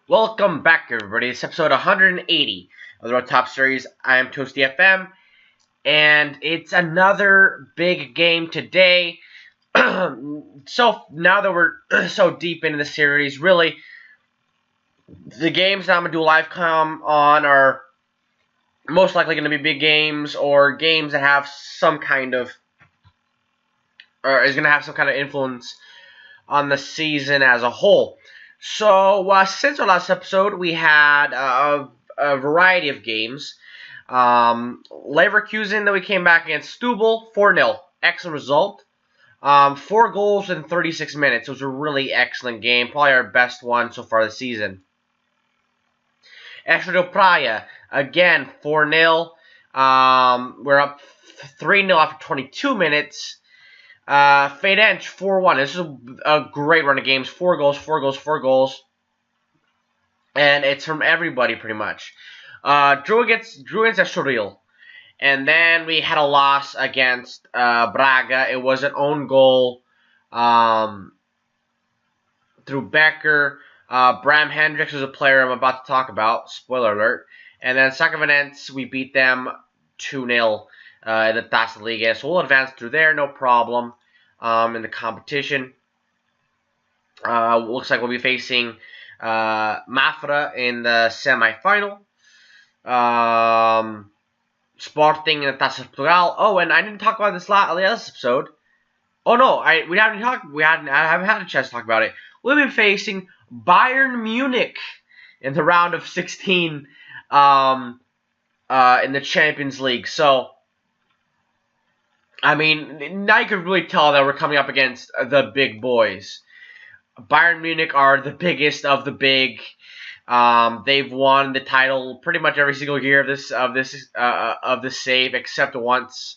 Welcome back, everybody. It's episode 180 of the Road Top Series. I am Toasty FM, and it's another big game today. So now that we're so deep into the series, really, the games that I'm gonna do a live com on are most likely going to be big games or games that have some kind of, or is going to have some kind of influence on the season as a whole. So, since our last episode, we had a variety of games. Leverkusen, that we came back against Stubble, 4-0. Excellent result. 4 goals in 36 minutes. It was a really excellent game. Probably our best one so far this season. Estrela Praia, again, 4-0. We're up 3-0 after 22 minutes. Feirense 4-1. This is a great run of games. 4 goals, 4 goals, 4 goals. And it's from everybody, pretty much. Drew against Estoril. And then we had a loss against Braga. It was an own goal through Becker. Bram Hendricks was a player I'm about to talk about. Spoiler alert. And then Sakavanense, we beat them 2-0. In the Taça Liga, so we'll advance through there, no problem. In the competition, looks like we'll be facing Mafra in the semi-final. Sporting in the Taça de Portugal. Oh, and I didn't talk about this last episode. Oh no, I haven't had a chance to talk about it. We'll be facing Bayern Munich in the round of 16 in the Champions League. So, I mean, now you can really tell that we're coming up against the big boys. Bayern Munich are the biggest of the big. They've won the title pretty much every single year of this save, except once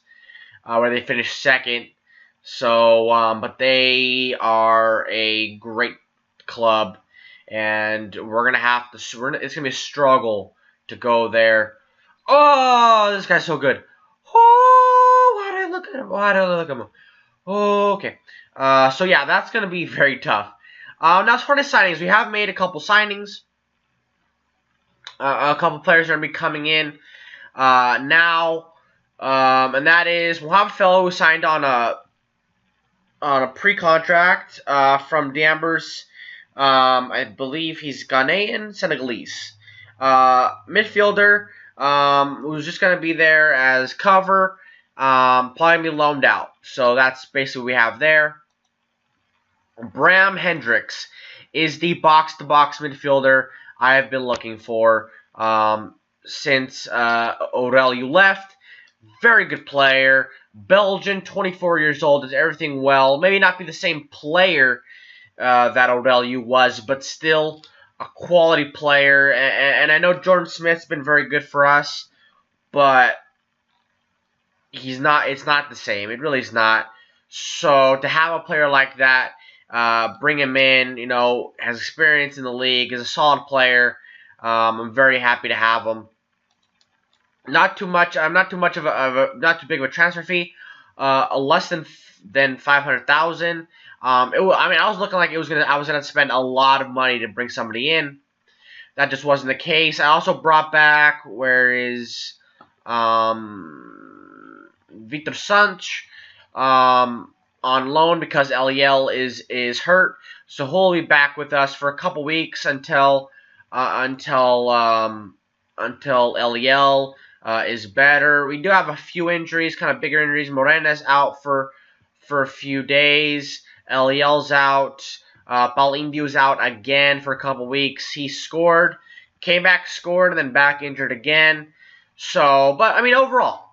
where they finished second. So, but they are a great club, and we're gonna have to. It's gonna be a struggle to go there. Oh, this guy's so good. Look at him. Why do I look at him? Okay. So yeah, that's gonna be very tough. Now as for the signings, we have made a couple signings. A couple players are gonna be coming in now, and that is we'll have a fellow who signed on a pre-contract from Danvers. I believe he's Ghanaian, Senegalese. Midfielder who's just gonna be there as cover. Probably be loaned out. So that's basically what we have there. Bram Hendricks is the box-to-box midfielder I have been looking for since Aurelio left. Very good player. Belgian, 24 years old, does everything well. Maybe not be the same player that Aurelio was, but still a quality player. And I know Jordan Smith's been very good for us, but it's not the same. It really is not. So to have a player like that, bring him in, has experience in the league, is a solid player. I'm very happy to have him. Not too much. Not too big of a transfer fee. Less than 500,000. I was looking like I was gonna spend a lot of money to bring somebody in. That just wasn't the case. I also brought back Vitor Sanch on loan because LEL is hurt, so he'll be back with us for a couple weeks until LEL is better. We do have a few injuries, kind of bigger injuries. Morena's out for a few days. LEL's out. Paul Indio's out again for a couple weeks. He scored, came back, scored, and then back injured again. So, but I mean, overall,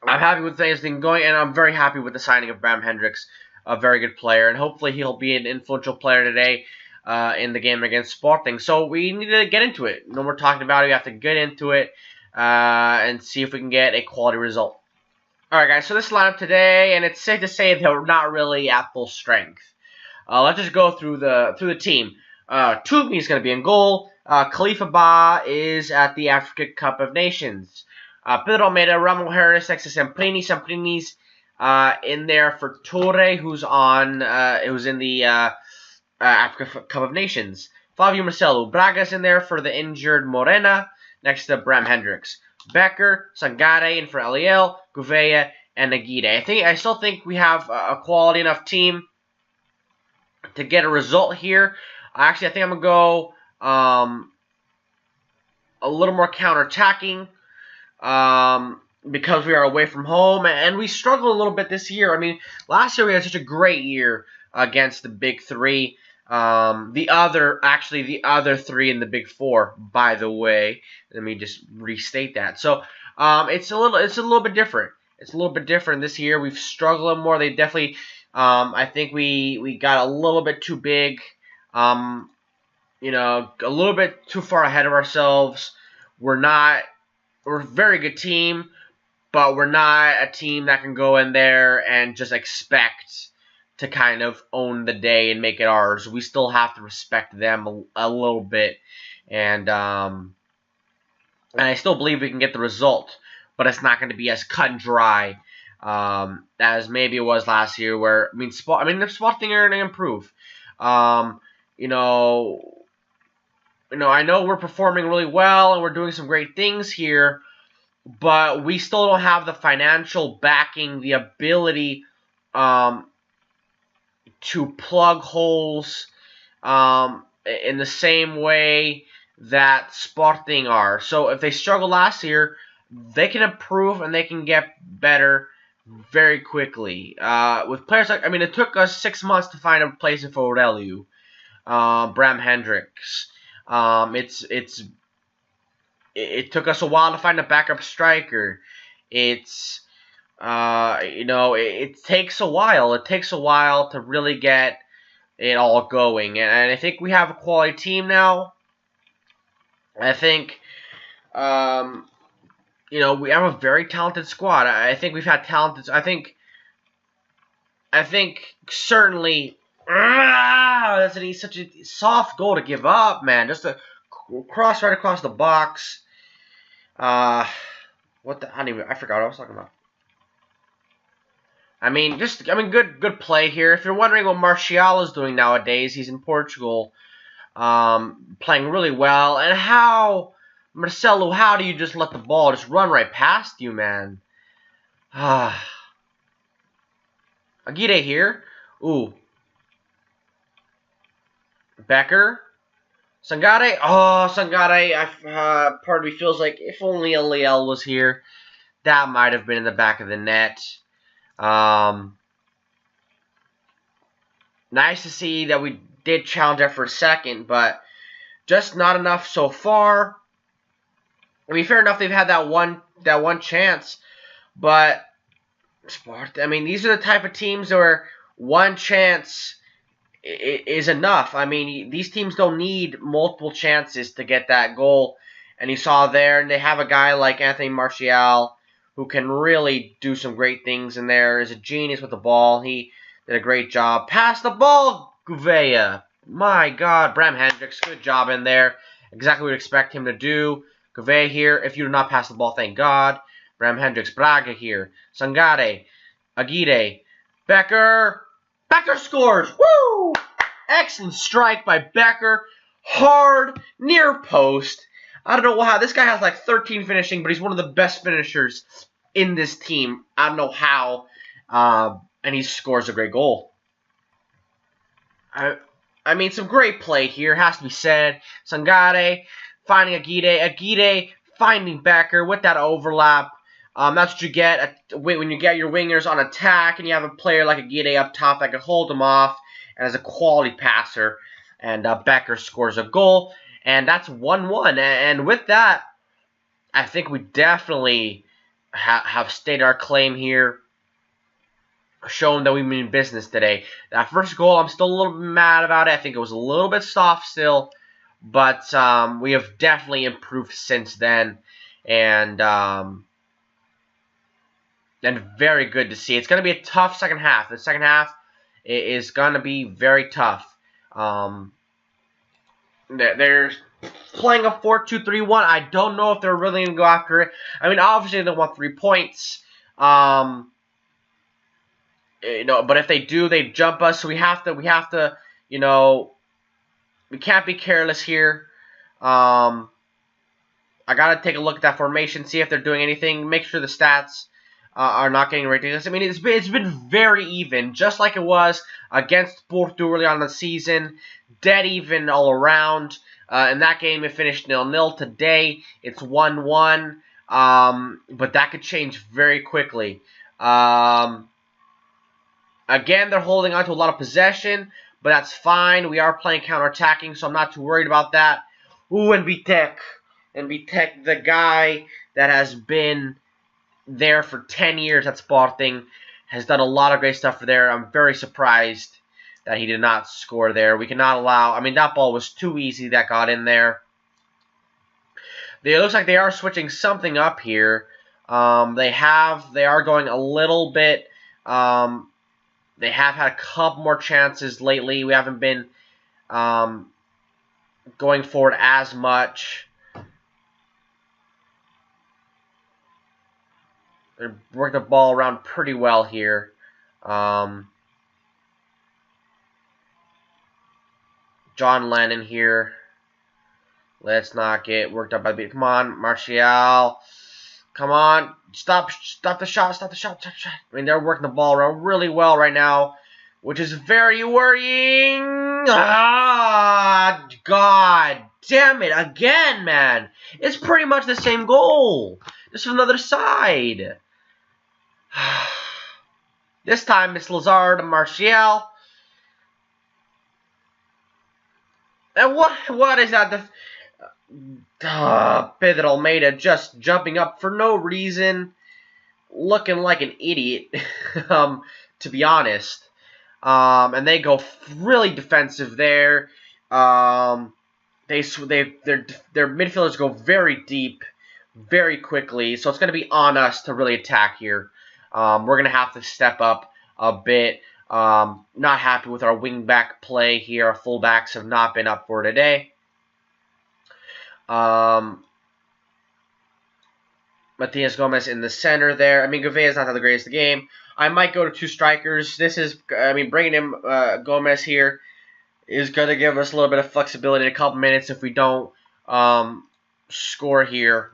I'm happy with things going, and I'm very happy with the signing of Bram Hendricks, a very good player, and hopefully he'll be an influential player today in the game against Sporting. So we need to get into it. No more talking about it. We have to get into it and see if we can get a quality result. All right, guys. So this lineup today, and it's safe to say that we're not really at full strength. Let's just go through the team. Toomey is going to be in goal. Khalifa Ba is at the Africa Cup of Nations. Pedro Almeida, Ramon Harris next to Samprini. Samprini's in there for Torre, who's in the Africa Cup of Nations. Flavio Marcelo. Braga's in there for the injured Morena, next to Bram Hendricks. Becker, Sangare in for Eliel, Gouveia, and Aguirre. I still think we have a quality enough team to get a result here. Actually, I think I'm going to go a little more counter-attacking because we are away from home. And we struggled a little bit this year. I mean, last year we had such a great year against the Big Three. The other three in the Big Four, by the way. Let me just restate that. So it's a little bit different. It's a little bit different this year. We've struggled more. They definitely, I think we got a little bit too big. A little bit too far ahead of ourselves. We're a very good team, but we're not a team that can go in there and just expect to kind of own the day and make it ours. We still have to respect them a little bit, and I still believe we can get the result, but it's not going to be as cut and dry as maybe it was last year. Where the Sporting are going to improve. I know we're performing really well and we're doing some great things here, but we still don't have the financial backing, the ability to plug holes in the same way that Sporting are. So if they struggled last year, they can improve and they can get better very quickly. With players like, it took us 6 months to find a place for Aurelio, Bram Hendricks. It took us a while to find a backup striker. It takes a while. It takes a while to really get it all going. And I think we have a quality team now. I think, we have a very talented squad. I think we've had talented. I think certainly. That's such a soft goal to give up, man. Just a cross right across the box. I forgot what I was talking about. Good play here. If you're wondering what Martial is doing nowadays, he's in Portugal, playing really well. And Marcelo, how do you just let the ball just run right past you, man? Aguirre here. Ooh. Becker. Sangare. Oh, Sangare. Part of me feels like if only Eliel was here, that might have been in the back of the net. Nice to see that we did challenge that for a second, but just not enough so far. Fair enough, they've had that one chance, but these are the type of teams where one chance is enough. These teams don't need multiple chances to get that goal, and you saw there, and they have a guy like Anthony Martial who can really do some great things in there. Is a genius with the ball. He did a great job. Pass the ball, Gouveia. My God, Bram Hendricks, good job in there. Exactly what we expect him to do. Gouveia here. If you do not pass the ball, thank God. Bram Hendricks, Braga here. Sangare, Aguirre, Becker. Becker scores. Woo! Excellent strike by Becker. Hard, near post. I don't know how. This guy has like 13 finishing, but he's one of the best finishers in this team. I don't know how. And he scores a great goal. Some great play here, has to be said. Sangare finding Aguirre. Aguirre finding Becker with that overlap. That's what you get when you get your wingers on attack and you have a player like Aguirre up top that can hold them off and is a quality passer. And Becker scores a goal. And that's 1-1. And with that, I think we definitely have stated our claim here, shown that we mean business today. That first goal, I'm still a little bit mad about it. I think it was a little bit soft still. But we have definitely improved since then. And very good to see. It's going to be a tough second half. The second half is going to be very tough. They're playing a 4-2-3-1. I don't know if they're really going to go after it. Obviously they want 3 points. But if they do, they jump us. So we have to, we can't be careless here. I gotta take a look at that formation, see if they're doing anything. Make sure the stats are not getting ridiculous. I mean, it's been very even, just like it was against Porto early on in the season. Dead even all around. In that game, it finished 0-0. Today, it's 1-1. But that could change very quickly. Again, they're holding on to a lot of possession, but that's fine. We are playing counter-attacking, so I'm not too worried about that. Ooh, and Vitek. And Vitek, the guy that has been there for 10 years at Sporting, has done a lot of great stuff for there. I'm very surprised that he did not score there. We cannot allow... I mean, that ball was too easy that got in there. It looks like they are switching something up here. They are going a little bit... they have had a couple more chances lately. We haven't been going forward as much. They work the ball around pretty well here. John Lennon here. Let's not get worked up by the beat. Come on, Martial. Come on. Stop the shot. Stop the shot. Stop the shot. I mean, they're working the ball around really well right now, which is very worrying. Ah, God damn it. Again, man. It's pretty much the same goal. Just from the other side. This time it's Lazard and Martial. And what is that? Pedro Almeida just jumping up for no reason, looking like an idiot, to be honest. And they go really defensive there. Their midfielders go very deep, very quickly. So it's going to be on us to really attack here. We're going to have to step up a bit. Not happy with our wing-back play here. Our fullbacks have not been up for today. Matias Gomez in the center there. I mean, Gouveia is not the greatest of the game. I might go to two strikers. Bringing in Gomez here is going to give us a little bit of flexibility in a couple minutes if we don't score here.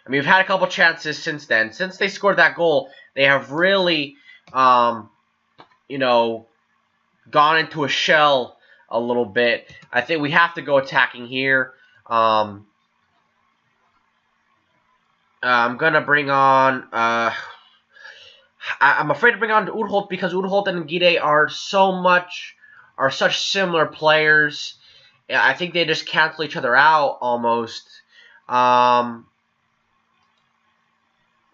I mean, we've had a couple chances since then. Since they scored that goal, they have really, gone into a shell a little bit. I think we have to go attacking here. I'm going to bring on... I'm afraid to bring on Urholt because Urholt and Guide are such similar players. I think they just cancel each other out almost.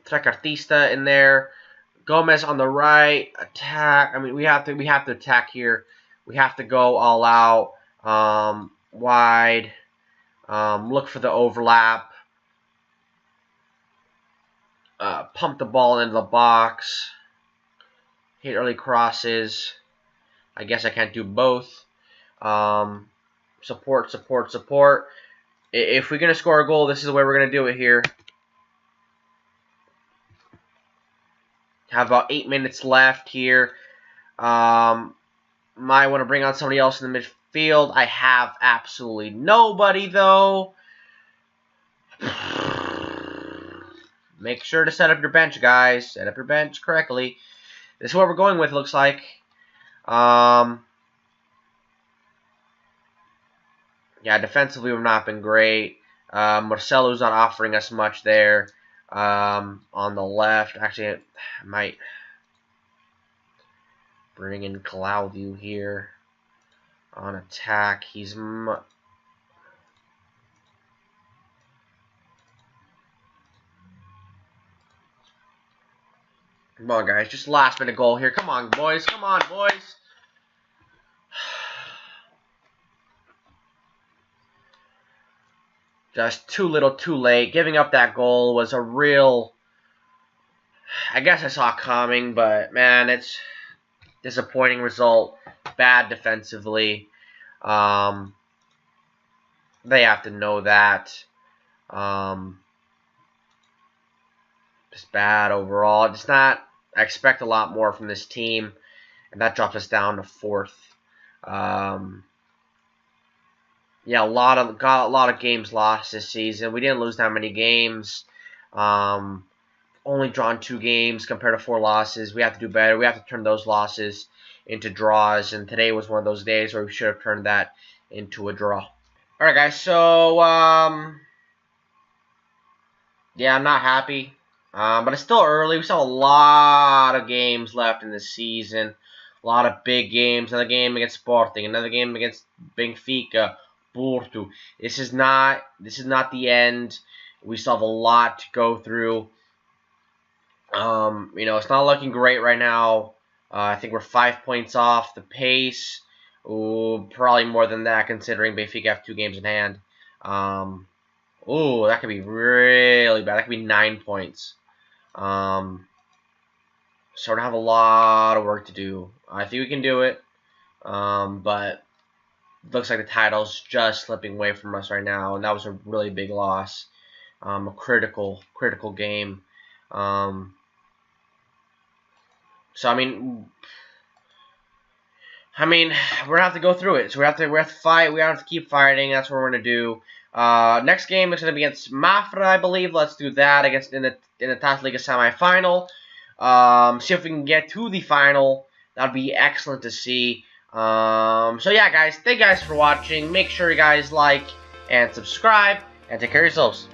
Trecartista in there. Gomez on the right. Attack. I mean, we have to attack here. We have to go all out. Wide. Look for the overlap. Pump the ball into the box. Hit early crosses. I guess I can't do both. Support. If we're going to score a goal, this is the way we're going to do it here. Have about 8 minutes left here. Might want to bring on somebody else in the midfield. I have absolutely nobody, though. Make sure to set up your bench, guys. Set up your bench correctly. This is what we're going with, looks like. Yeah, defensively we've not been great. Marcelo's not offering us much there. On the left, actually, I might bring in Claudio here on attack. He's come on, guys, just last minute goal here. Come on, boys. Come on, boys. Just too little, too late. Giving up that goal was a real... I guess I saw it coming, but, man, it's disappointing result. Bad defensively. They have to know that. Just bad overall. Just not... I expect a lot more from this team. and that drops us down to 4th. Yeah, got a lot of games lost this season. We didn't lose that many games. Only drawn 2 games compared to 4 losses. We have to do better. We have to turn those losses into draws, and today was one of those days where we should have turned that into a draw. All right, guys. So yeah, I'm not happy. But it's still early. We still have a lot of games left in the season. A lot of big games. Another game against Sporting. Another game against Benfica. Porto. This is not the end. We still have a lot to go through. It's not looking great right now. I think we're 5 points off the pace. Ooh, probably more than that considering Benfica have 2 games in hand. Ooh, that could be really bad. That could be 9 points. So we're gonna have a lot of work to do. I think we can do it. But it looks like the title's just slipping away from us right now, and that was a really big loss. A critical game. So I mean, we're gonna have to go through it. So we have to fight. We have to keep fighting. That's what we're gonna do. Next game is gonna be against Mafra, I believe. Let's do that against in the Taça Liga semifinal. See if we can get to the final. That'd be excellent to see. So yeah, guys, thank you guys for watching. Make sure you guys like and subscribe, and take care of yourselves.